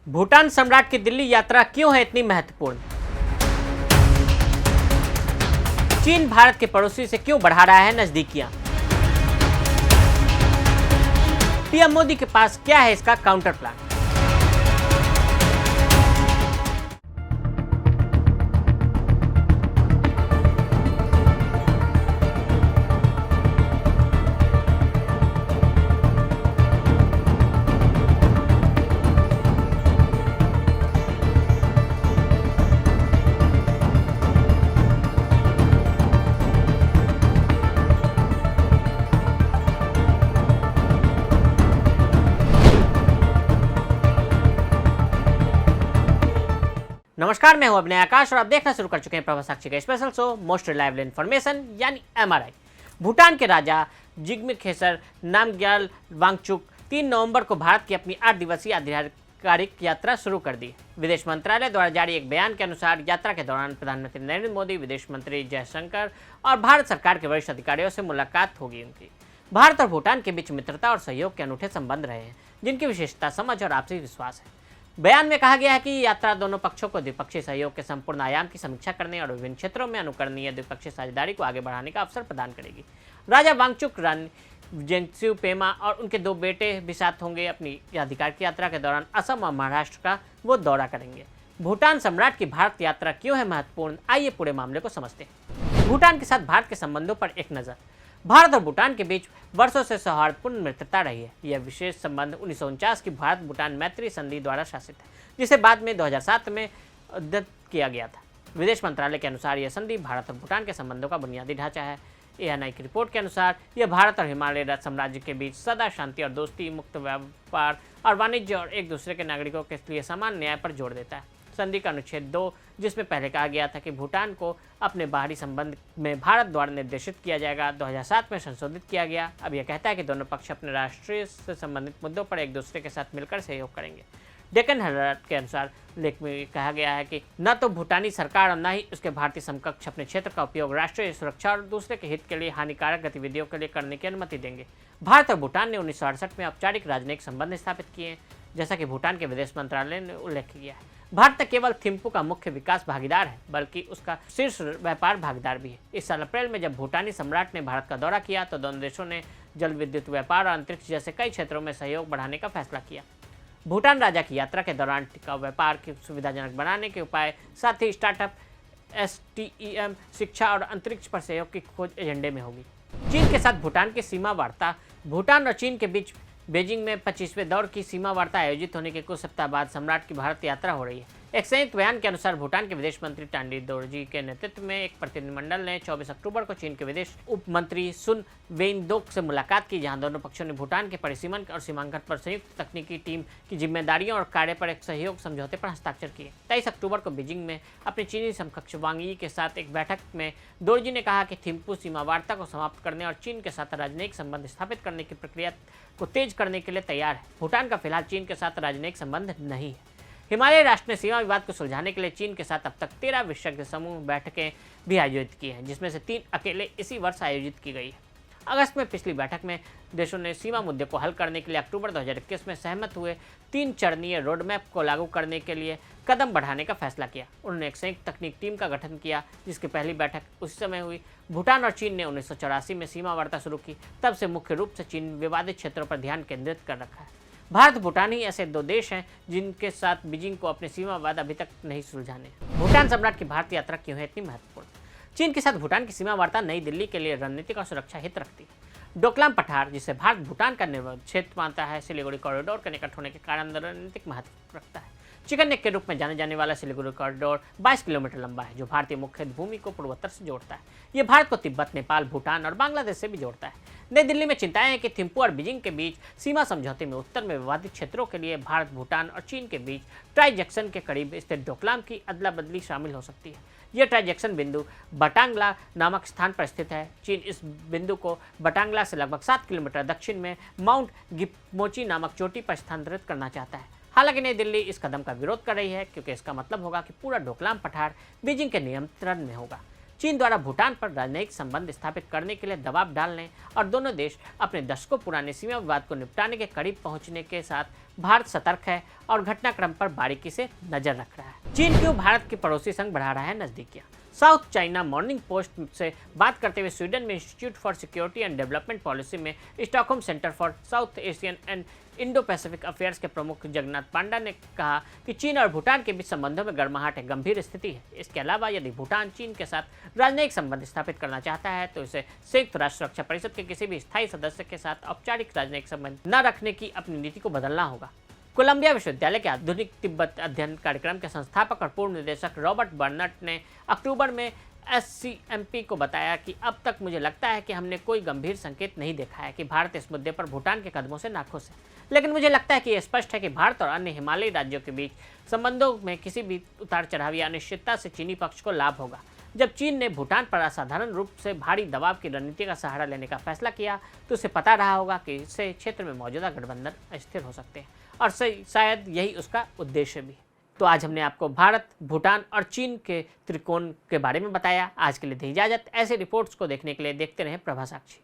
भूटान सम्राट की दिल्ली यात्रा क्यों है इतनी महत्वपूर्ण? चीन भारत के पड़ोसी से क्यों बढ़ा रहा है नजदीकियां? पीएम मोदी के पास क्या है इसका काउंटर प्लान? नमस्कार, मैं हूं अभिनय आकाश और आप देखना शुरू कर चुके हैं प्रभा साक्षी का special show most reliable information यानी एमआरआई। भूटान के राजा जिग्मे खेसर नामग्याल वांगचुक 3 नवंबर को भारत की अपनी 8 दिवसीय आधिकारिक यात्रा शुरू कर दी। विदेश मंत्रालय द्वारा जारी एक बयान के अनुसार यात्रा के दौरान प्रधानमंत्री नरेंद्र मोदी, विदेश मंत्री जयशंकर और भारत सरकार के वरिष्ठ अधिकारियों से मुलाकात होगी। उनकी भारत और भूटान के बीच मित्रता और सहयोग के अनूठे संबंध रहे हैं, जिनकी विशेषता समझ और आपसी विश्वास है। बयान में कहा गया है कि यात्रा दोनों पक्षों को द्विपक्षीय सहयोग के संपूर्ण आयाम की समीक्षा करने और विभिन्न क्षेत्रों में अनुकरणीय द्विपक्षीय साझेदारी को आगे बढ़ाने का अवसर प्रदान करेगी। राजा वांगचुक, रानी जेंगसू पेमा और उनके 2 बेटे भी साथ होंगे। अपनी आधिकारिक यात्रा के दौरान असम और महाराष्ट्र का वो दौरा करेंगे। भूटान सम्राट की भारत यात्रा क्यों है महत्वपूर्ण, आइए पूरे मामले को समझते हैं। भूटान के साथ भारत के संबंधों पर एक नज़र। भारत और भूटान के बीच वर्षों से सौहार्दपूर्ण मित्रता रही है। यह विशेष संबंध 1949 की भारत भूटान मैत्री संधि द्वारा शासित है, जिसे बाद में 2007 में अद्यतन किया गया था। विदेश मंत्रालय के अनुसार यह संधि भारत और भूटान के संबंधों का बुनियादी ढांचा है। एएनआई की रिपोर्ट के अनुसार यह भारत और हिमालय साम्राज्य के बीच सदा शांति और दोस्ती, मुक्त व्यापार और वाणिज्य और एक दूसरे के नागरिकों के लिए समान न्याय पर जोर देता है। संधि का अनुच्छेद 2, जिसमें पहले कहा गया था कि भूटान को अपने बाहरी संबंध में भारत द्वारा निर्देशित किया जाएगा, 2007 में संशोधित किया गया। अब यह कहता है कि दोनों पक्ष अपने राष्ट्रीय से संबंधित मुद्दों पर एक दूसरे के साथ मिलकर सहयोग करेंगे। डेक्कन हेराल्ड के अनुसार लेख में कहा गया है कि न तो भूटानी सरकार और न ही उसके भारतीय समकक्ष अपने क्षेत्र का उपयोग राष्ट्रीय सुरक्षा और दूसरे के हित के लिए हानिकारक गतिविधियों के लिए करने की अनुमति देंगे। भारत और भूटान ने 1968 में औपचारिक राजनयिक संबंध स्थापित किए हैं, जैसा कि भूटान के विदेश मंत्रालय ने उल्लेख किया है। भारत न केवल थिम्पू का मुख्य विकास भागीदार है, बल्कि उसका शीर्ष व्यापार भागीदार भी है। इस साल अप्रैल में जब भूटानी सम्राट ने भारत का दौरा किया तो दोनों देशों ने जल विद्युत, व्यापार और अंतरिक्ष जैसे कई क्षेत्रों में सहयोग बढ़ाने का फैसला किया। भूटान राजा की यात्रा के दौरान टिकाऊ व्यापार की सुविधाजनक बनाने के उपाय, साथ ही स्टार्टअप, STEM, शिक्षा और अंतरिक्ष पर सहयोग की खोज एजेंडे में होगी। चीन के साथ भूटान की सीमा वार्ता। भूटान और चीन के बीच बीजिंग में 25वें दौर की सीमा वार्ता आयोजित होने के कुछ सप्ताह बाद सम्राट की भारत यात्रा हो रही है। एक संयुक्त बयान के अनुसार भूटान के विदेश मंत्री टांडी दोरजी के नेतृत्व में एक प्रतिनिधिमंडल ने 24 अक्टूबर को चीन के विदेश उप मंत्री सुन वेइनदोक से मुलाकात की, जहां दोनों पक्षों ने भूटान के परिसीमन और सीमांकन पर संयुक्त तकनीकी टीम की जिम्मेदारियों और कार्य पर एक सहयोग समझौते पर हस्ताक्षर किए। 23 अक्टूबर को बीजिंग में अपने चीनी समकक्ष वांग यी के साथ एक बैठक में दोरजी ने कहा कि थिम्पू सीमा वार्ता को समाप्त करने और चीन के साथ राजनयिक संबंध स्थापित करने की प्रक्रिया को तेज करने के लिए तैयार है। भूटान का फिलहाल चीन के साथ राजनयिक संबंध नहीं है। हिमालय राष्ट्र ने सीमा विवाद को सुलझाने के लिए चीन के साथ अब तक 13 विशेषज्ञ समूह बैठकें भी आयोजित की हैं, जिसमें से 3 अकेले इसी वर्ष आयोजित की गई है। अगस्त में पिछली बैठक में देशों ने सीमा मुद्दे को हल करने के लिए अक्टूबर 2021 में सहमत हुए 3 चरणीय रोडमैप को लागू करने के लिए कदम बढ़ाने का फैसला किया। उन्होंने एक संयुक्त तकनीक टीम का गठन किया, जिसकी पहली बैठक उसी समय हुई। भूटान और चीन ने 1984 में सीमा वार्ता शुरू की, तब से मुख्य रूप से चीन विवादित क्षेत्रों पर ध्यान केंद्रित कर रखा है। भारत भूटान ही ऐसे 2 देश हैं जिनके साथ बीजिंग को अपने सीमा विवाद अभी तक नहीं सुलझाने। भूटान सम्राट की भारत यात्रा क्यों है इतनी महत्वपूर्ण? चीन के साथ भूटान की सीमा वार्ता नई दिल्ली के लिए रणनीतिक और सुरक्षा हित रखती है। डोकलाम पठार, जिसे भारत भूटान का निर्वाध क्षेत्र मानता है, सिलीगुड़ी कॉरिडोर के निकट होने के कारण रणनीतिक महत्व रखता है। चिकन नेक के रूप में जाने जाने वाला सिलीगुड़ी कॉरिडोर 22 किलोमीटर लंबा है, जो भारतीय मुख्य भूमि को पूर्वोत्तर से जोड़ता है। ये भारत को तिब्बत, नेपाल, भूटान और बांग्लादेश से भी जोड़ता है। नई दिल्ली में चिंताएं हैं कि थिम्पू और बीजिंग के बीच सीमा समझौते में उत्तर में विवादित क्षेत्रों के लिए भारत, भूटान और चीन के बीच ट्राई-जंक्शन के करीब स्थित डोकलाम की अदला बदली शामिल हो सकती है। यह ट्राई-जंक्शन बिंदु बटांगला नामक स्थान पर स्थित है। चीन इस बिंदु को बटांगला से लगभग 7 किलोमीटर दक्षिण में माउंट गिपमोची नामक चोटी पर स्थानांतरित करना चाहता है। हालांकि नई दिल्ली इस कदम का विरोध कर रही है, क्योंकि इसका मतलब होगा कि पूरा डोकलाम पठार बीजिंग के नियंत्रण में होगा। चीन द्वारा भूटान पर राजनयिक संबंध स्थापित करने के लिए दबाव डालने और दोनों देश अपने दशकों पुराने सीमा विवाद को निपटाने के करीब पहुंचने के साथ भारत सतर्क है और घटनाक्रम पर बारीकी से नजर रख रहा है। चीन क्यों भारत के पड़ोसी संग बढ़ा रहा है नजदीकियां? साउथ चाइना मॉर्निंग पोस्ट से बात करते हुए स्वीडन में institute for security and development policy में Stockholm centre for South Asian and Indo Pacific affairs के प्रमुख जगन्नाथ पांडा ने कहा कि चीन और भूटान के बीच संबंधों में गर्माहट एक गंभीर स्थिति है। इसके अलावा यदि भूटान चीन के साथ राजनयिक संबंध स्थापित करना चाहता है तो इसे संयुक्त राष्ट्र सुरक्षा परिषद के किसी भी स्थायी सदस्य के साथ औपचारिक राजनयिक संबंध न रखने की अपनी नीति को बदलना होगा। कोलंबिया विश्वविद्यालय के आधुनिक तिब्बत अध्ययन कार्यक्रम के संस्थापक और पूर्व निदेशक रॉबर्ट बर्नट ने अक्टूबर में SCMP को बताया कि अब तक मुझे लगता है कि हमने कोई गंभीर संकेत नहीं देखा है कि भारत इस मुद्दे पर भूटान के कदमों से नाखुश है, लेकिन मुझे लगता है कि यह स्पष्ट है कि भारत और अन्य हिमालयी राज्यों के बीच संबंधों में किसी भी उतार चढ़ाव या अनिश्चितता से चीनी पक्ष को लाभ होगा। जब चीन ने भूटान पर असाधारण रूप से भारी दबाव की रणनीति का सहारा लेने का फैसला किया तो उसे पता रहा होगा कि इससे क्षेत्र में मौजूदा गठबंधन अस्थिर हो सकते हैं और शायद यही उसका उद्देश्य भी है। तो आज हमने आपको भारत, भूटान और चीन के त्रिकोण के बारे में बताया। आज के लिए दी इजाजत। ऐसे रिपोर्ट्स को देखने के लिए देखते रहें प्रभा साक्षी।